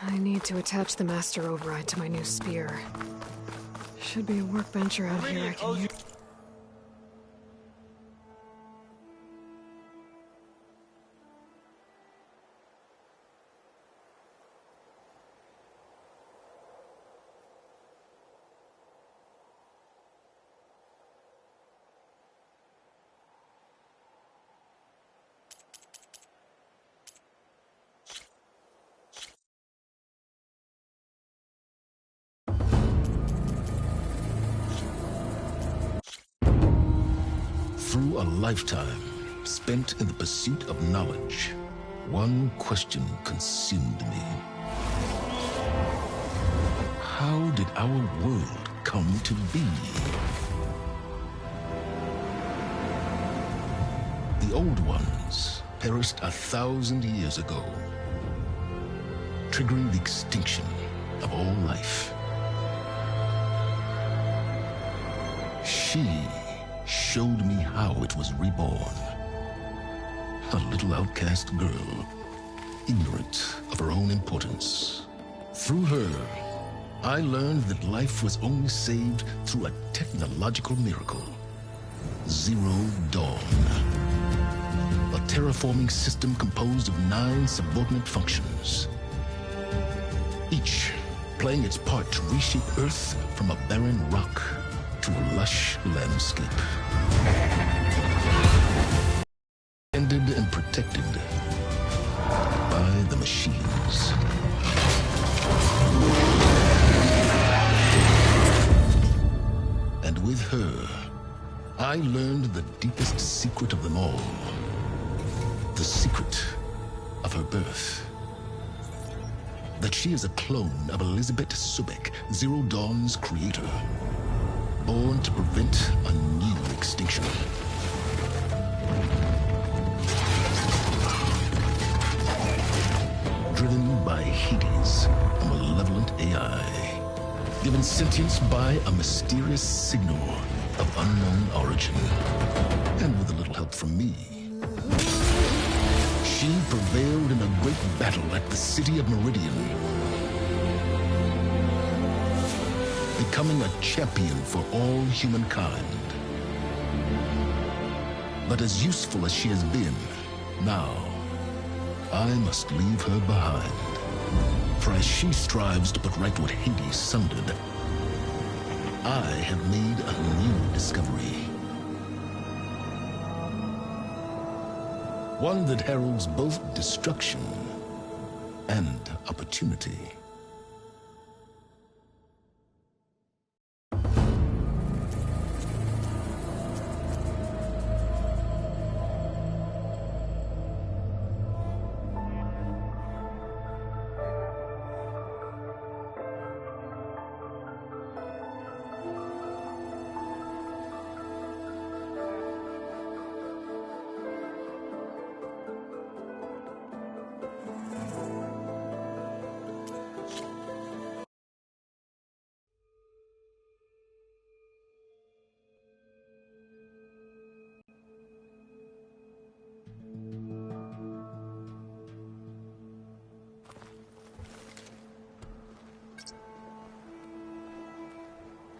I need to attach the master override to my new spear. Should be a workbench around here I can use. Through a lifetime spent in the pursuit of knowledge, one question consumed me. How did our world come to be? The old ones perished 1,000 years ago, triggering the extinction of all life. She showed me how it was reborn. A little outcast girl, ignorant of her own importance. Through her, I learned that life was only saved through a technological miracle. Zero Dawn. A terraforming system composed of 9 subordinate functions, each playing its part to reshape Earth from a barren rock to a lush landscape. Ended and protected by the machines. And with her, I learned the deepest secret of them all. The secret of her birth. That she is a clone of Elizabeth Sobek, Zero Dawn's creator. Born to prevent a new extinction. Driven by Hades, a malevolent AI. Given sentience by a mysterious signal of unknown origin. And with a little help from me, she prevailed in a great battle at the city of Meridian. Becoming a champion for all humankind. But as useful as she has been, now, I must leave her behind. For as she strives to put right what Hades sundered, I have made a new discovery. One that heralds both destruction and opportunity.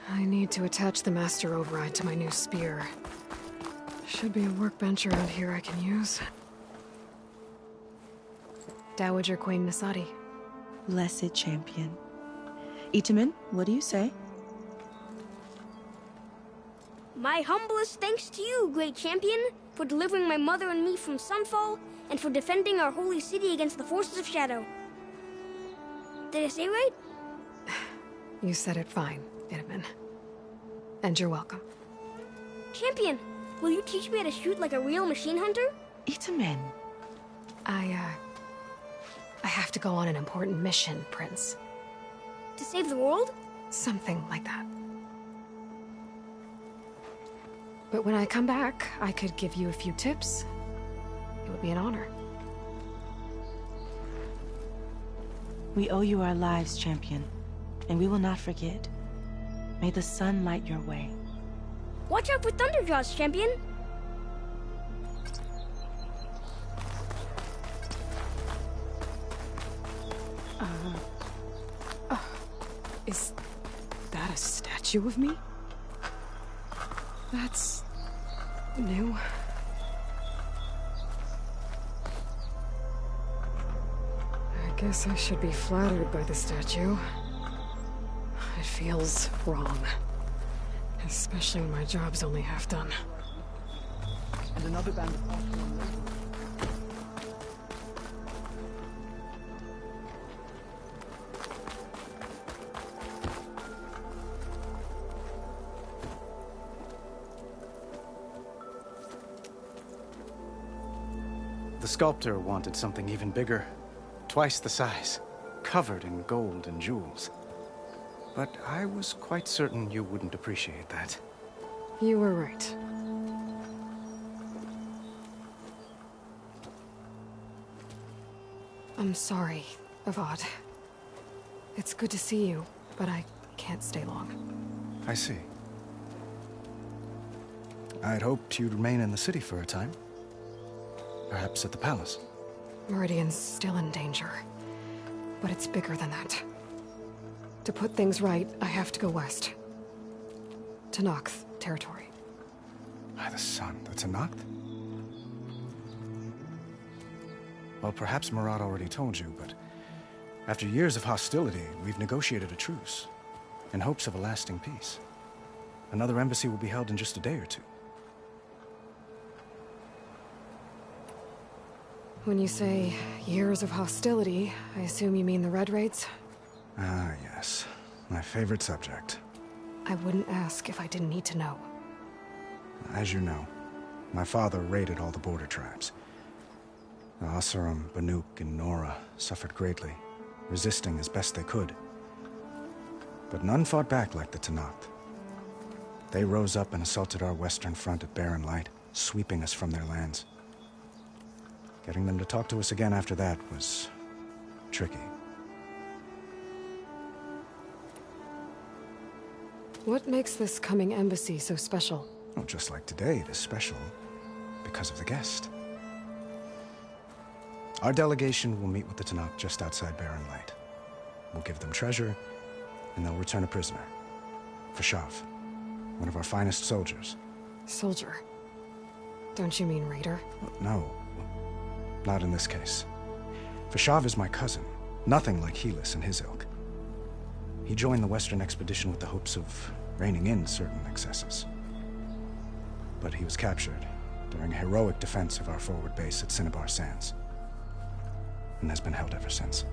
I need to attach the master override to my new spear. Should be a workbench around here I can use. Dowager Queen Nasadi. Blessed champion. Itamen, what do you say? My humblest thanks to you, great champion, for delivering my mother and me from Sunfall, and for defending our holy city against the forces of Shadow. Did I say right? You said it fine, Itamen. And you're welcome. Champion, will you teach me how to shoot like a real machine hunter? Itamen. I have to go on an important mission, Prince. To save the world? Something like that. But when I come back, I could give you a few tips. It would be an honor. We owe you our lives, champion, and we will not forget. May the sun light your way. Watch out for Thunderjaws, champion! A statue of me? That's... new. I guess I should be flattered by the statue. It feels wrong. Especially when my job's only half done. And another band of The sculptor wanted something even bigger, twice the size, covered in gold and jewels. But I was quite certain you wouldn't appreciate that. You were right. I'm sorry, Avad. It's good to see you, but I can't stay long. I see. I'd hoped you'd remain in the city for a time. Perhaps at the palace. Meridian's still in danger, but it's bigger than that. To put things right, I have to go west. To Noct territory. By the sun, that's a Noct? Well, perhaps Murad already told you, but after years of hostility, we've negotiated a truce, in hopes of a lasting peace. Another embassy will be held in just a day or two. When you say years of hostility, I assume you mean the Red Raids? Ah, yes. My favorite subject. I wouldn't ask if I didn't need to know. As you know, my father raided all the border tribes. The Oseram, Banuk, and Nora suffered greatly, resisting as best they could. But none fought back like the Tenakth. They rose up and assaulted our western front at Barren Light, sweeping us from their lands. Getting them to talk to us again after that was tricky. What makes this coming embassy so special? Oh, just like today, it is special because of the guest. Our delegation will meet with the Tenakth just outside Barren Light. We'll give them treasure, and they'll return a prisoner. Fashav, one of our finest soldiers. Soldier? Don't you mean raider? No, not in this case. Fashav is my cousin, nothing like Helis and his ilk. He joined the Western expedition with the hopes of reining in certain excesses. But he was captured during a heroic defense of our forward base at Cinnabar Sands, and has been held ever since.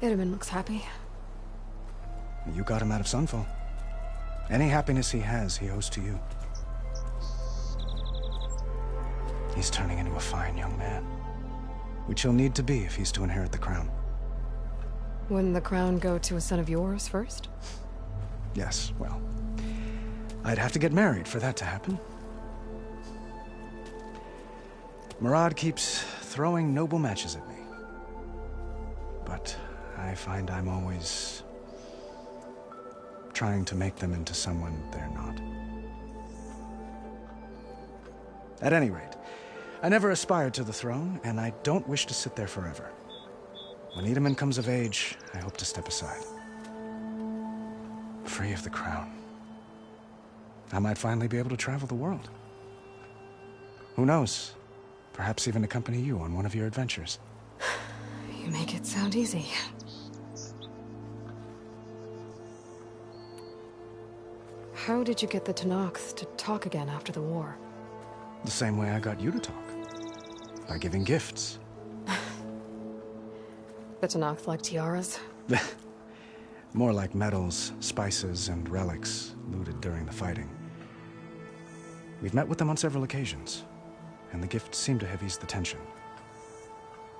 Itamen looks happy. You got him out of Sunfall. Any happiness he has, he owes to you. He's turning into a fine young man, which he'll need to be if he's to inherit the crown. Wouldn't the crown go to a son of yours first? Yes, well, I'd have to get married for that to happen. Murad keeps throwing noble matches at me. But I find I'm always trying to make them into someone they're not. At any rate, I never aspired to the throne, and I don't wish to sit there forever. When Itamen comes of age, I hope to step aside. Free of the crown. I might finally be able to travel the world. Who knows? Perhaps even accompany you on one of your adventures. You make it sound easy. How did you get the Tenakth to talk again after the war? The same way I got you to talk. By giving gifts. The Tenakth like tiaras? More like medals, spices, and relics looted during the fighting. We've met with them on several occasions, and the gifts seem to have eased the tension.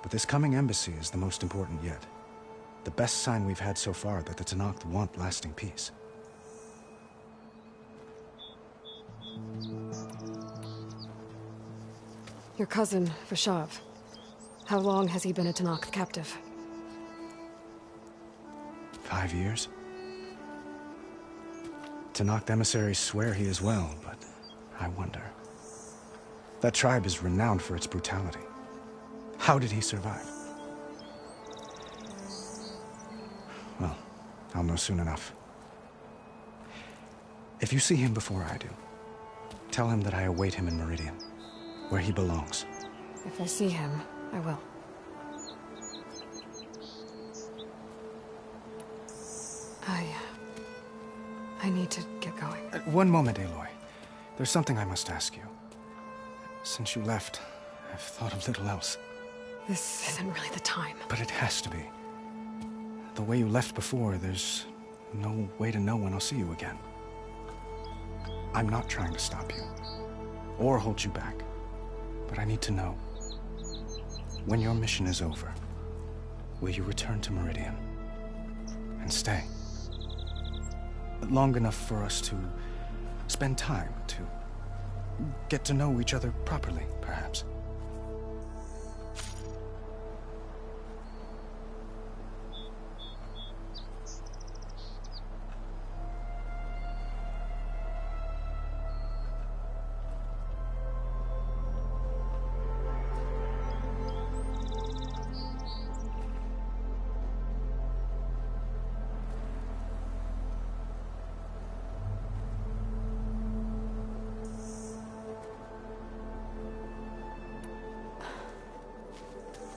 But this coming embassy is the most important yet. The best sign we've had so far that the Tenakth want lasting peace. Your cousin, Fashav. How long has he been a Tenakth captive? 5 years? Tenakth emissaries swear he is well, but I wonder. That tribe is renowned for its brutality. How did he survive? Well, I'll know soon enough. If you see him before I do, tell him that I await him in Meridian, where he belongs. If I see him, I will. I need to get going. One moment, Aloy. There's something I must ask you. Since you left, I've thought of little else. This isn't really the time. But it has to be. The way you left before, there's no way to know when I'll see you again. I'm not trying to stop you, or hold you back. But I need to know, when your mission is over, will you return to Meridian and stay? Long enough for us to spend time, to get to know each other properly, perhaps.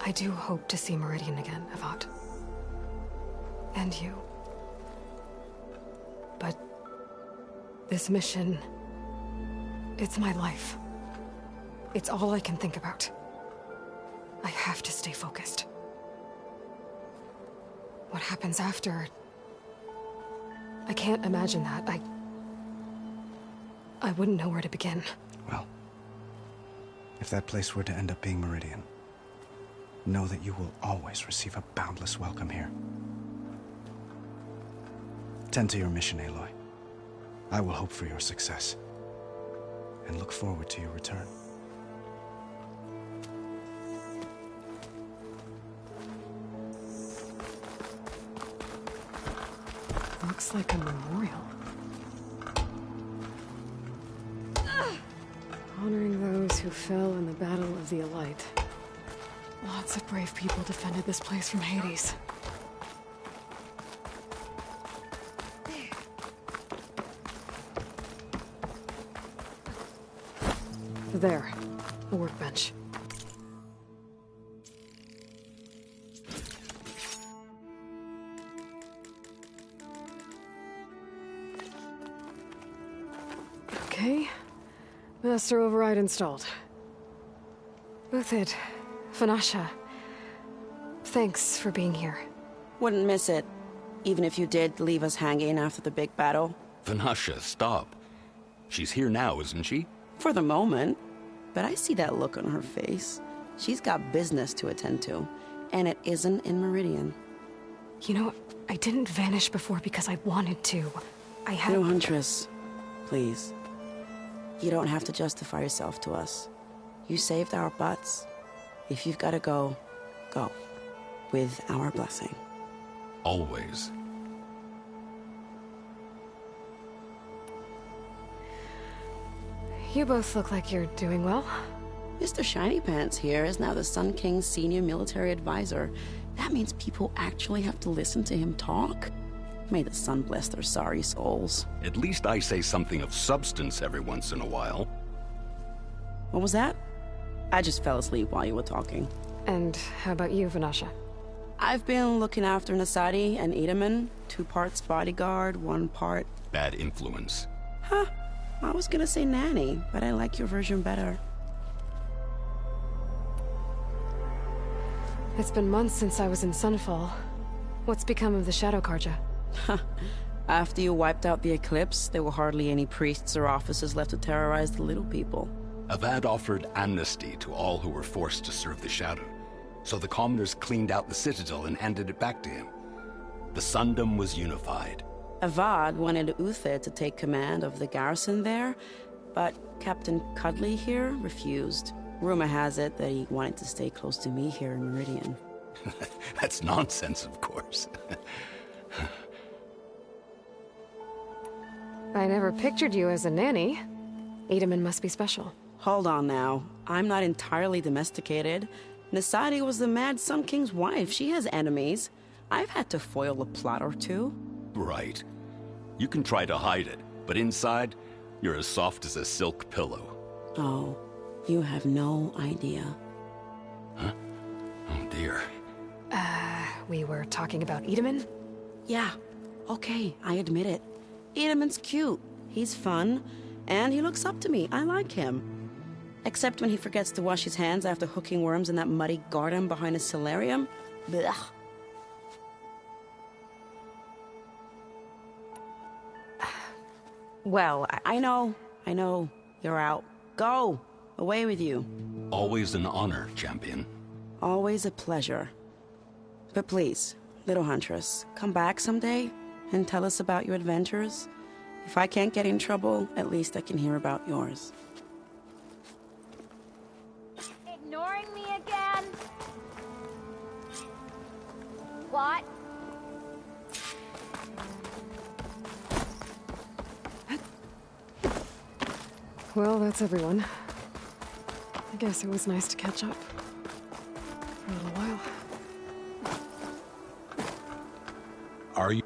I do hope to see Meridian again, Avad. And you. But this mission, it's my life. It's all I can think about. I have to stay focused. What happens after? I can't imagine that. I wouldn't know where to begin. Well, if that place were to end up being Meridian, know that you will always receive a boundless welcome here. Tend to your mission, Aloy. I will hope for your success, and look forward to your return. Looks like a memorial. Honoring those who fell in the Battle of the Elite. Lots of brave people defended this place from Hades. There, a workbench. Okay, master override installed. Uthid, Vanasha, thanks for being here. Wouldn't miss it, even if you did leave us hanging after the big battle. Vanasha, stop. She's here now, isn't she? For the moment. But I see that look on her face. She's got business to attend to, and it isn't in Meridian. You know, I didn't vanish before because I wanted to. I had... No, Huntress. Please. You don't have to justify yourself to us. You saved our butts. If you've got to go, go. With our blessing. Always. You both look like you're doing well. Mr. Shiny Pants here is now the Sun King's senior military advisor. That means people actually have to listen to him talk. May the sun bless their sorry souls. At least I say something of substance every once in a while. What was that? I just fell asleep while you were talking. And how about you, Vanasha? I've been looking after Nasadi and Edaman. 2 parts bodyguard, 1 part... Bad influence. Huh. I was gonna say nanny, but I like your version better. It's been months since I was in Sunfall. What's become of the Shadow Carja? After you wiped out the Eclipse, there were hardly any priests or officers left to terrorize the little people. Avad offered amnesty to all who were forced to serve the Shadow. So the commoners cleaned out the Citadel and handed it back to him. The Sundom was unified. Avad wanted Uthid to take command of the garrison there, but Captain Cudley here refused. Rumor has it that he wanted to stay close to me here in Meridian. That's nonsense, of course. I never pictured you as a nanny. Edaman must be special. Hold on now. I'm not entirely domesticated. Nasadi was the Mad Sun King's wife. She has enemies. I've had to foil a plot or two. Right. You can try to hide it, but inside, you're as soft as a silk pillow. Oh, you have no idea. Huh? Oh dear. We were talking about Edaman? Yeah, okay, I admit it. Edaman's cute. He's fun, and he looks up to me. I like him. Except when he forgets to wash his hands after hooking worms in that muddy garden behind his solarium. Blech. Well, I know. You're out. Go! Away with you. Always an honor, champion. Always a pleasure. But please, little Huntress, come back someday and tell us about your adventures. If I can't get in trouble, at least I can hear about yours. Ignoring me again? What? well, that's everyone. I guess it was nice to catch up. For a little while. Are you?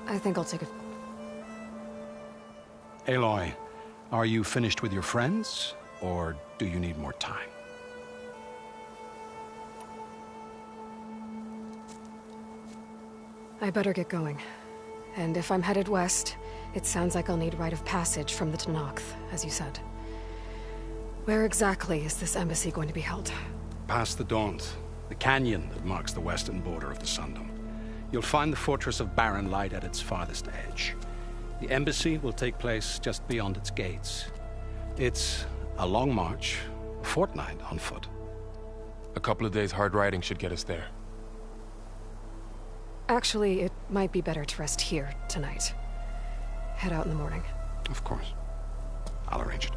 I think I'll take a... Aloy, are you finished with your friends, or do you need more time? I better get going. And if I'm headed west, it sounds like I'll need rite of passage from the Tenakth, as you said. Where exactly is this embassy going to be held? Past the Daunt, the canyon that marks the western border of the Sundom. You'll find the fortress of Barren Light at its farthest edge. The embassy will take place just beyond its gates. It's a long march, a fortnight on foot. A couple of days hard riding should get us there. Actually, it might be better to rest here tonight. Head out in the morning. Of course. I'll arrange it.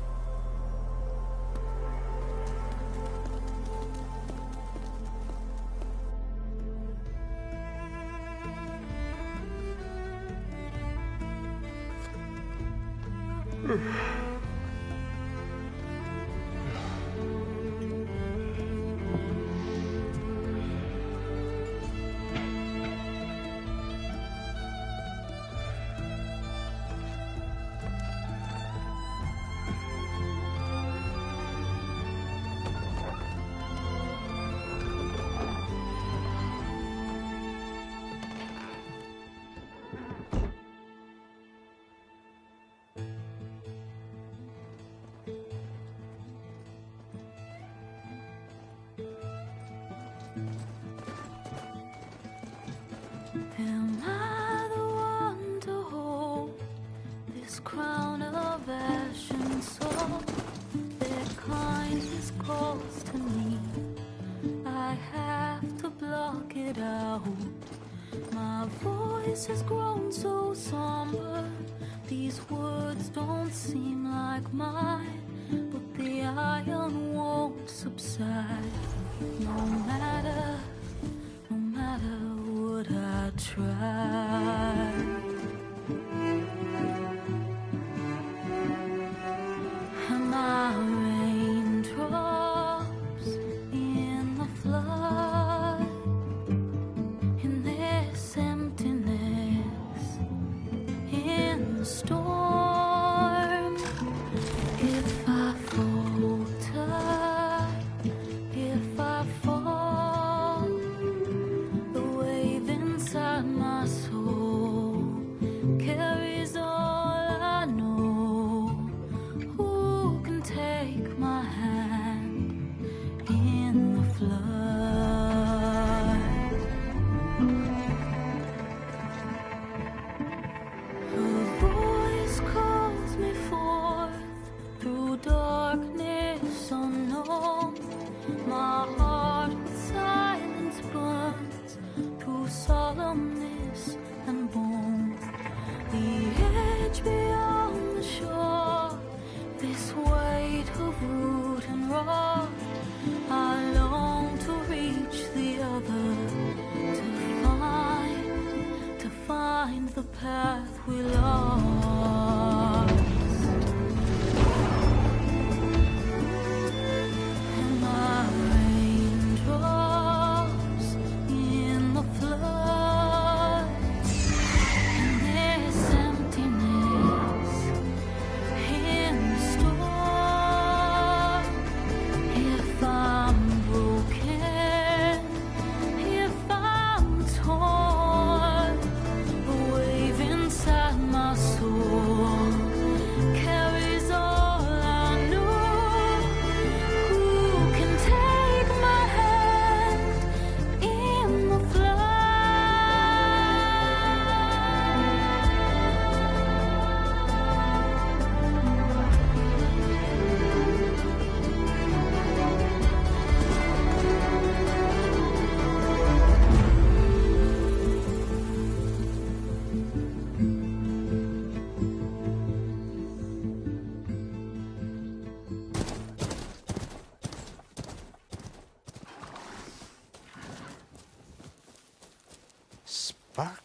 Am I the one to hold this crown of ash and salt? Their kindness calls to me. I have to block it out. My voice has grown so somber. These words don't seem like mine, but the iron won't subside. No matter what I try. Am I raindrops in the flood? In this emptiness, in the storm. If I falter, if I fall, the wave inside my soul carries all I know. Who can take my hand in the flood? Her voice calls me forth through darkness unknown. My heart with silence burns through solemnness and bone. The edge beyond the shore, this weight of root and rock. I long to reach the other, to find the path we lost.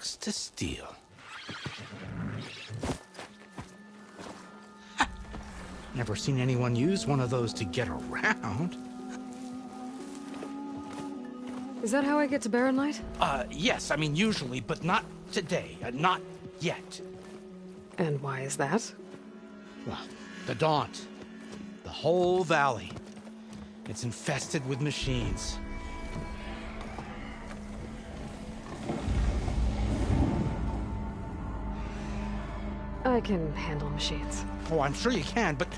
Dogs to steal. Never seen anyone use one of those to get around. Is that how I get to Barren Light? Yes, I mean usually, but not today. Not yet. And why is that? Well, the Daunt. The whole valley. It's infested with machines. I can handle machines. Oh, I'm sure you can, but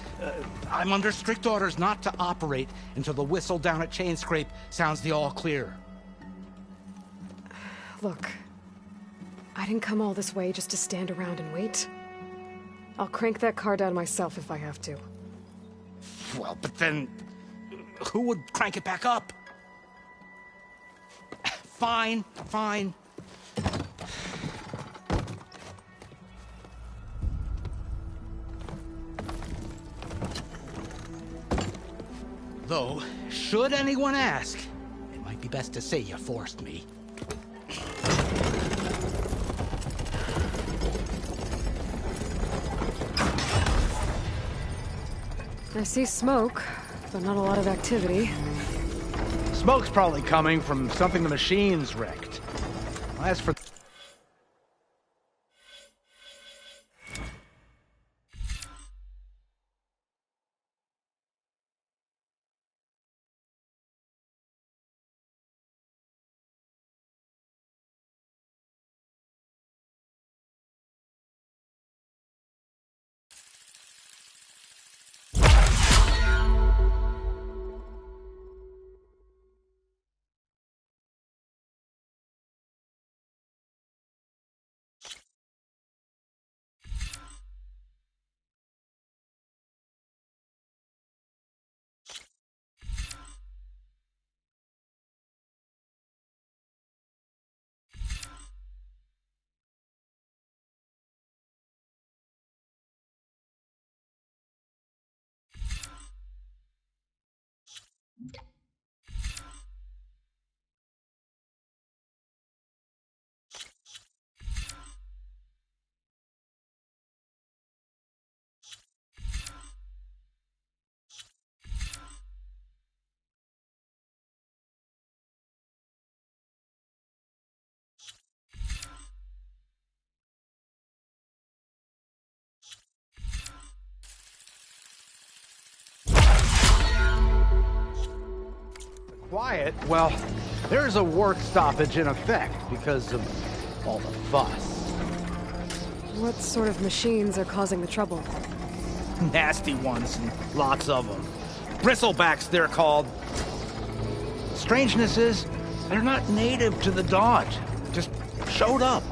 I'm under strict orders not to operate until the whistle down at Chainscrape sounds the all clear. Look, I didn't come all this way just to stand around and wait. I'll crank that car down myself if I have to. Well, but then who would crank it back up? Fine, fine. Though, should anyone ask, it might be best to say you forced me. I see smoke, but not a lot of activity. Smoke's probably coming from something the machines wrecked. As for... Quiet? Well, there's a work stoppage in effect because of all the fuss. What sort of machines are causing the trouble? Nasty ones, and lots of them. Bristlebacks, they're called. Strangeness is, they're not native to the Daunt. Just showed up,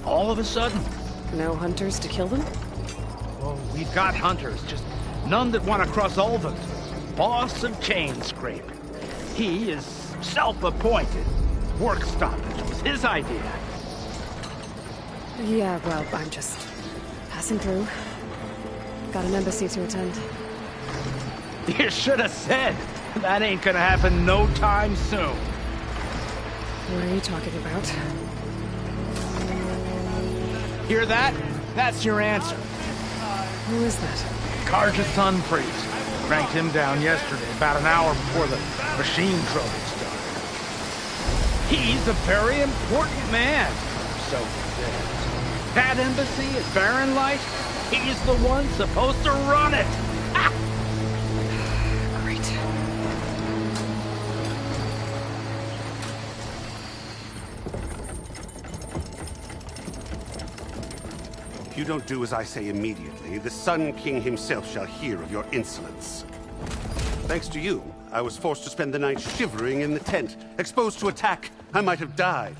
all of a sudden. No hunters to kill them? Oh, we've got hunters, just none that want to cross Ulvund. Boss of Chainscrape. He is self-appointed. Work stoppage was his idea. Yeah, well, I'm just passing through. Got an embassy to attend. You should have said. That ain't gonna happen no time soon. What are you talking about? Hear that? That's your answer. Who is that? Carja Sun Priest. Cranked him down yesterday, about an hour before the machine trouble started. He's a very important man, so he says. That embassy at Barren Light, he's the one supposed to run it. Ha! Great. If you don't do as I say immediately, the Sun King himself shall hear of your insolence. Thanks to you, I was forced to spend the night shivering in the tent. Exposed to attack, I might have died.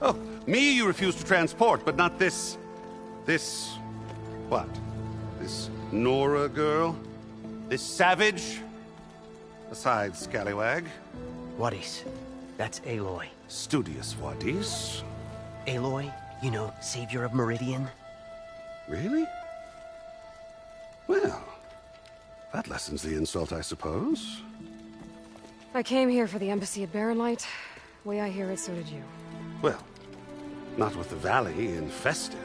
Oh, me you refuse to transport, but not this... what? This Nora girl? This savage? Besides, scallywag. Wadis. That's Aloy. Studious Wadis. Aloy, you know, savior of Meridian. Really? Well, that lessens the insult, I suppose. I came here for the embassy at Barren Light. Way I hear it, so did you. Well, Not with the valley infested.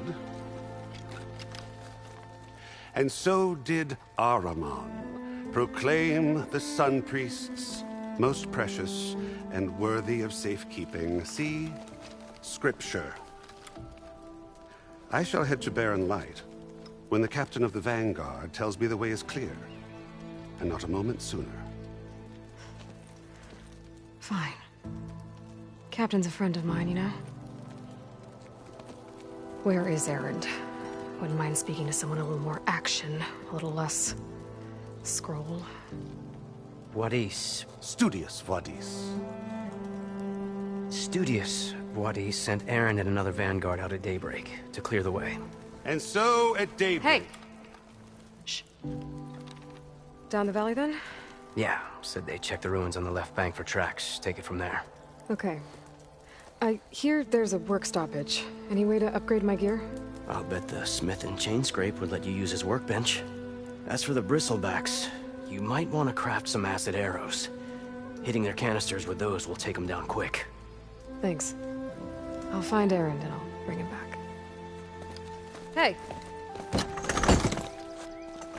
And so did Ahriman proclaim the Sun Priests most precious and worthy of safekeeping. See Scripture. I shall head to Barren Light when the captain of the Vanguard tells me the way is clear, and not a moment sooner. Fine. Captain's a friend of mine, you know? Where is Erend? Wouldn't mind speaking to someone a little more action, a little less scroll. Wadis. Studious Wadis. Studious Wadis sent Erend and another vanguard out at daybreak to clear the way. And so at daybreak... Hey! Shh. Down the valley, then? Yeah, said they checked the ruins on the left bank for tracks. Take it from there. Okay. I hear there's a work stoppage. Any way to upgrade my gear? I'll bet the smith in Chainscrape would let you use his workbench. As for the bristlebacks, you might want to craft some acid arrows. Hitting their canisters with those will take them down quick. Thanks. I'll find Erend and I'll bring him back. Hey!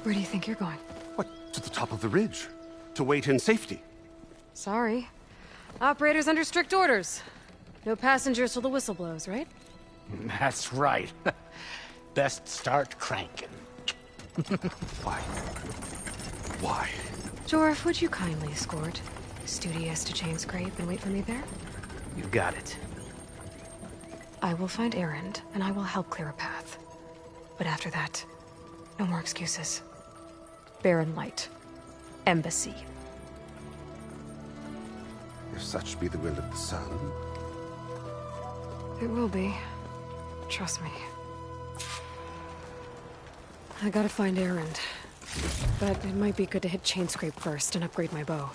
Where do you think you're going? What, to the top of the ridge? To wait in safety? Sorry. Operator's under strict orders. No passengers till the whistle blows, right? That's right. Best start cranking. Why? Why? Jorf, would you kindly escort Studious to Chainscrape and wait for me there? You got it. I will find Erend, and I will help clear a path. But after that, no more excuses. Barren Light. Embassy. If such be the will of the sun. It will be. Trust me. I gotta find Erend. But it might be good to hit Chainscrape first and upgrade my bow.